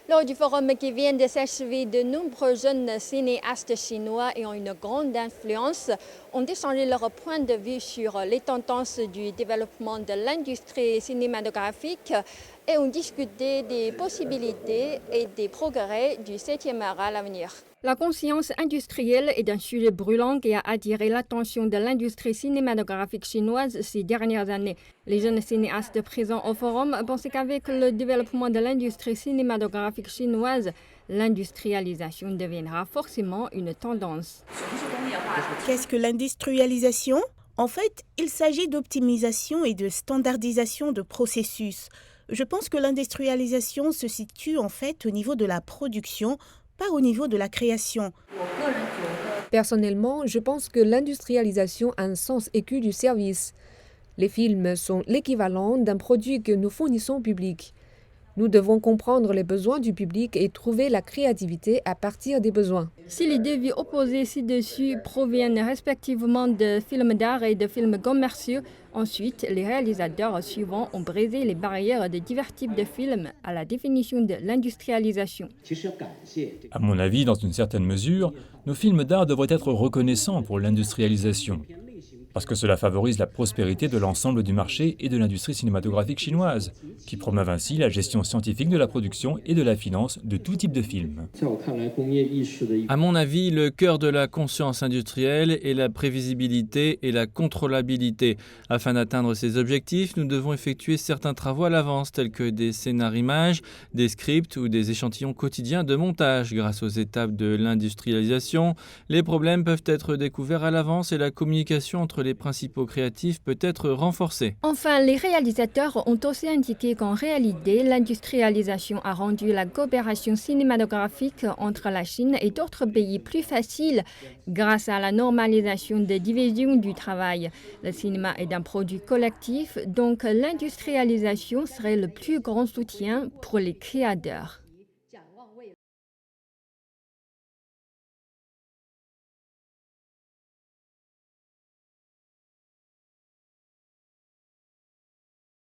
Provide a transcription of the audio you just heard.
Lors du forum qui vient de s'achever, de nombreux jeunes cinéastes chinois ayant une grande influence ont échangé leur point de vue sur les tendances du développement de l'industrie cinématographique et ont discuté des possibilités et des progrès du 7e art à l'avenir. La conscience industrielle est un sujet brûlant qui a attiré l'attention de l'industrie cinématographique chinoise ces dernières années. Les jeunes cinéastes présents au forum pensaient qu'avec le développement de l'industrie cinématographique chinoise, l'industrialisation deviendra forcément une tendance. Qu'est-ce que l'industrialisation ? En fait, il s'agit d'optimisation et de standardisation de processus. Je pense que l'industrialisation se situe en fait au niveau de la production, pas au niveau de la création. Personnellement, je pense que l'industrialisation a un sens aigu du service. Les films sont l'équivalent d'un produit que nous fournissons au public. Nous devons comprendre les besoins du public et trouver la créativité à partir des besoins. Si les deux vues opposées ci-dessus proviennent respectivement de films d'art et de films commerciaux, ensuite, les réalisateurs suivants ont brisé les barrières de divers types de films à la définition de l'industrialisation. À mon avis, dans une certaine mesure, nos films d'art devraient être reconnaissants pour l'industrialisation, parce que cela favorise la prospérité de l'ensemble du marché et de l'industrie cinématographique chinoise, qui promeuvent ainsi la gestion scientifique de la production et de la finance de tout type de films. À mon avis, le cœur de la conscience industrielle est la prévisibilité et la contrôlabilité. Afin d'atteindre ces objectifs, nous devons effectuer certains travaux à l'avance, tels que des scénarimages, des scripts ou des échantillons quotidiens de montage. Grâce aux étapes de l'industrialisation, les problèmes peuvent être découverts à l'avance et la communication entre les principaux créatifs peut être renforcée. Enfin, les réalisateurs ont aussi indiqué qu'en réalité, l'industrialisation a rendu la coopération cinématographique entre la Chine et d'autres pays plus facile grâce à la normalisation des divisions du travail. Le cinéma est un produit collectif, donc l'industrialisation serait le plus grand soutien pour les créateurs.